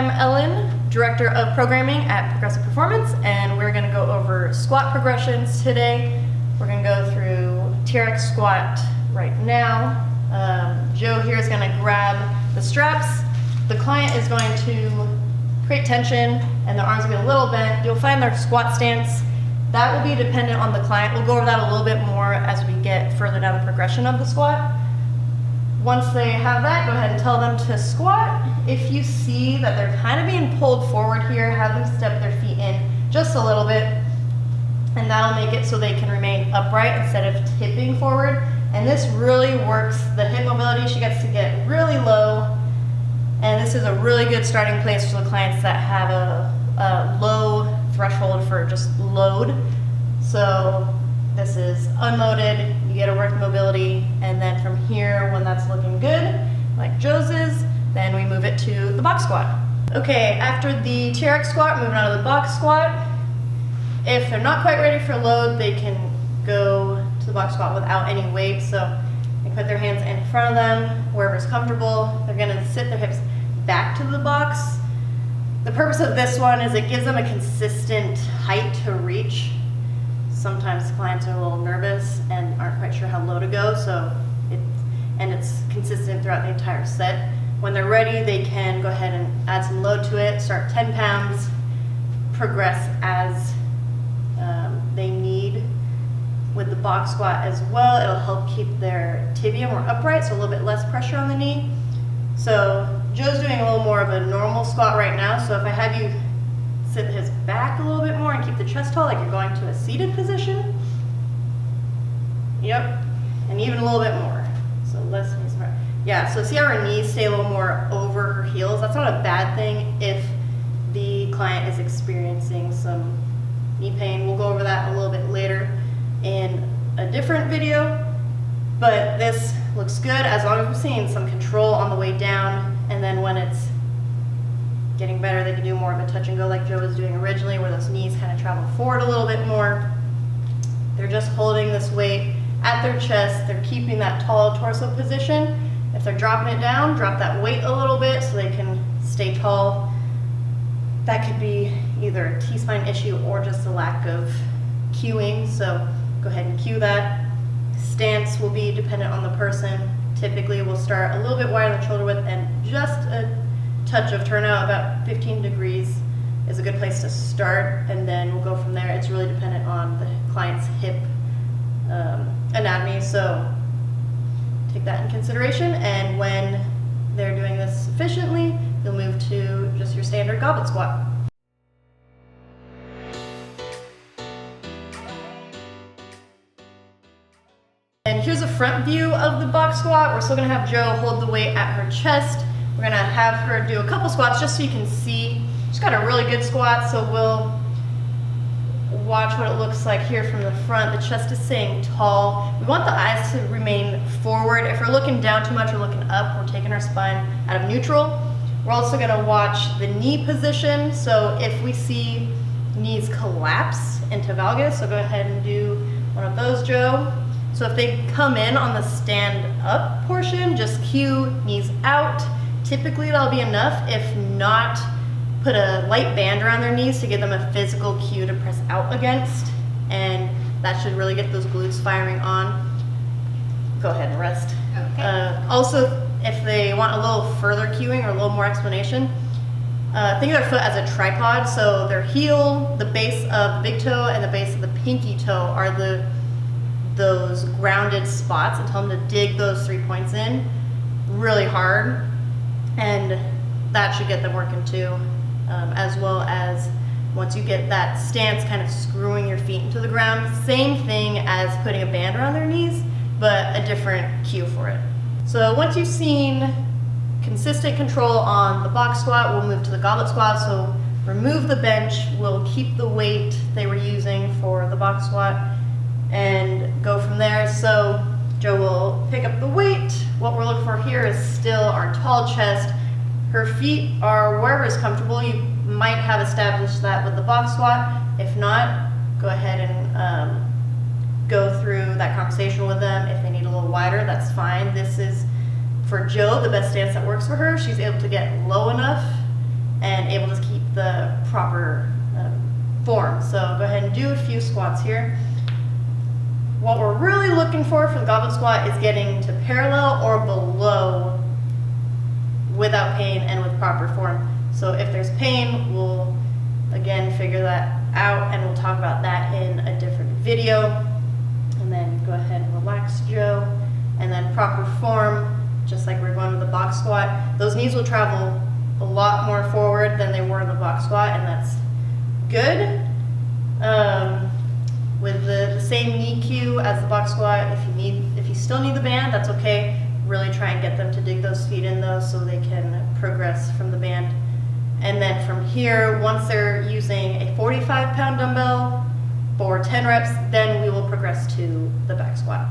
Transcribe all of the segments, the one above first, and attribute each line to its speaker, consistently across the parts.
Speaker 1: I'm Ellen, Director of Programming at Progressive Performance, and we're going to go over squat progressions today. We're going to go through TRX squat right now. Joe here is going to grab the straps. The client is going to create tension and their arms will be a little bent. You'll find their squat stance. That will be dependent on the client. We'll go over that a little bit more as we get further down the progression of the squat. Once they have that, go ahead and tell them to squat. If you see that they're kind of being pulled forward here, have them step their feet in just a little bit, and that'll make it so they can remain upright instead of tipping forward. And this really works the hip mobility. She gets to get really low, and this is a really good starting place for the clients that have a low threshold for just load. So this is unloaded, you get to work mobility, and then from here, when that's looking good, like Joe's is, then we move it to the box squat. Okay, after the TRX squat, moving on to the box squat. If they're not quite ready for load, they can go to the box squat without any weight. So they put their hands in front of them, wherever's comfortable. They're gonna sit their hips back to the box. The purpose of this one is it gives them a consistent height to reach. Sometimes clients are a little nervous and aren't quite sure how low to go, and it's consistent throughout the entire set. When they're ready, they can go ahead and add some load to it, start 10 pounds, progress as they need. With the box squat as well, it'll help keep their tibia more upright, so a little bit less pressure on the knee. So Joe's doing a little more of a normal squat right now, so if I have you sit his back a little bit more and keep the chest tall like you're going to a seated position. Yep, and even a little bit more. So less knees apart. Yeah, so see how her knees stay a little more over her heels? That's not a bad thing if the client is experiencing some knee pain. We'll go over that a little bit later in a different video, but this looks good as long as we're seeing some control on the way down, and then when it's getting better, they can do more of a touch and go like Joe was doing originally, where those knees kind of travel forward a little bit more. They're just holding this weight at their chest. They're keeping that tall torso position. If they're dropping it down, drop that weight a little bit so they can stay tall. That could be either a T-spine issue or just a lack of cueing, so go ahead and cue that. Stance will be dependent on the person. Typically we'll start a little bit wider than shoulder width and just a touch of turnout. About 15 degrees is a good place to start, and then we'll go from there. It's really dependent on the client's hip anatomy, so take that in consideration. And when they're doing this efficiently, you'll move to just your standard goblet squat. And here's a front view of the box squat. We're still gonna have Joe hold the weight at her chest. We're gonna have her do a couple squats just so you can see. She's got a really good squat, so we'll watch what it looks like here from the front. The chest is staying tall. We want the eyes to remain forward. If we're looking down too much or looking up, we're taking our spine out of neutral. We're also gonna watch the knee position. So if we see knees collapse into valgus, so go ahead and do one of those, Joe. So if they come in on the stand up portion, just cue knees out. Typically that'll be enough. If not, put a light band around their knees to give them a physical cue to press out against, and that should really get those glutes firing on. Go ahead and rest. Okay. Also, if they want a little further cueing or a little more explanation, think of their foot as a tripod. So their heel, the base of the big toe, and the base of the pinky toe are those grounded spots, and tell them to dig those 3 points in really hard, and that should get them working too, as well as once you get that stance, kind of screwing your feet into the ground. Same thing as putting a band around their knees, but a different cue for it. So once you've seen consistent control on the box squat, we'll move to the goblet squat. So remove the bench, we'll keep the weight they were using for the box squat, and go from there. So Joe will pick up the weight. What we're looking for here is still our tall chest. Her feet are wherever is comfortable. You might have established that with the box squat. If not, go ahead and go through that conversation with them. If they need a little wider, that's fine. This is, for Joe, the best stance that works for her. She's able to get low enough and able to keep the proper form. So go ahead and do a few squats here. What we're really looking for the goblet squat is getting to parallel or below without pain and with proper form. So if there's pain, we'll again figure that out, and we'll talk about that in a different video. And then go ahead and relax, Joe. And then proper form, just like we're going with the box squat, those knees will travel a lot more forward than they were in the box squat, and that's good. With the same knee cue as the box squat, if you still need the band, that's okay. Really try and get them to dig those feet in though, so they can progress from the band. And then from here, once they're using a 45-pound dumbbell for 10 reps, then we will progress to the back squat.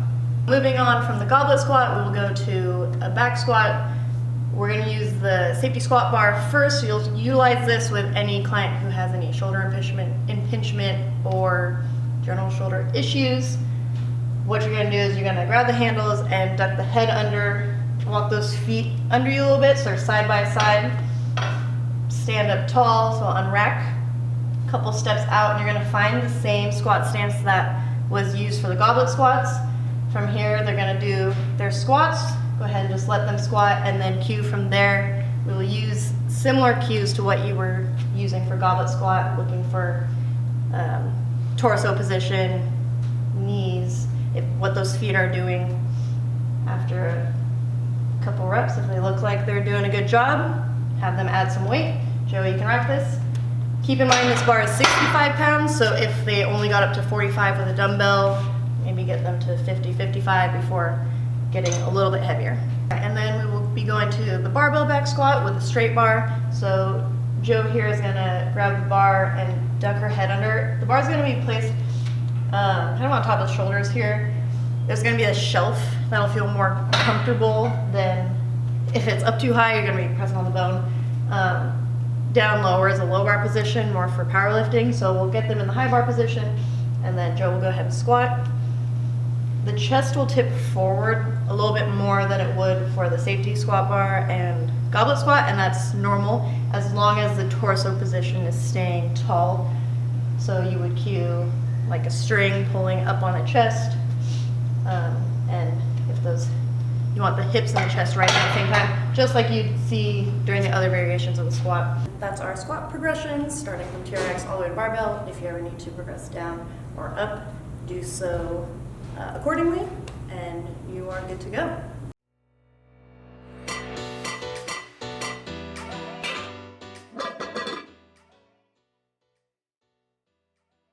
Speaker 1: Moving on from the goblet squat, we will go to a back squat. We're going to use the safety squat bar first. So you'll utilize this with any client who has any shoulder impingement or general shoulder issues. What you're going to do is you're going to grab the handles and duck the head under, walk those feet under you a little bit so they're side by side. Stand up tall, so unrack a couple steps out, and you're going to find the same squat stance that was used for the goblet squats. From here, they're going to do their squats. Go ahead and just let them squat, and then cue from there. We will use similar cues to what you were using for goblet squat, looking for torso position, knees, what those feet are doing after a couple reps. If they look like they're doing a good job, have them add some weight. Joey, you can rack this. Keep in mind this bar is 65 pounds, so if they only got up to 45 with a dumbbell, maybe get them to 50, 55 before getting a little bit heavier. And then we will be going to the barbell back squat with a straight bar. So Joe here is gonna grab the bar and duck her head under. The bar is gonna be placed kind of on top of the shoulders here. There's gonna be a shelf that'll feel more comfortable than if it's up too high, you're gonna be pressing on the bone. Down lower is a low bar position, more for powerlifting. So we'll get them in the high bar position, and then Joe will go ahead and squat. The chest will tip forward a little bit more than it would for the safety squat bar and goblet squat, and that's normal as long as the torso position is staying tall. So you would cue like a string pulling up on the chest, and if you want the hips and the chest right at the same time, just like you'd see during the other variations of the squat. That's our squat progressions, starting from TRX all the way to barbell. If you ever need to progress down or up, do so accordingly, and you are good to go.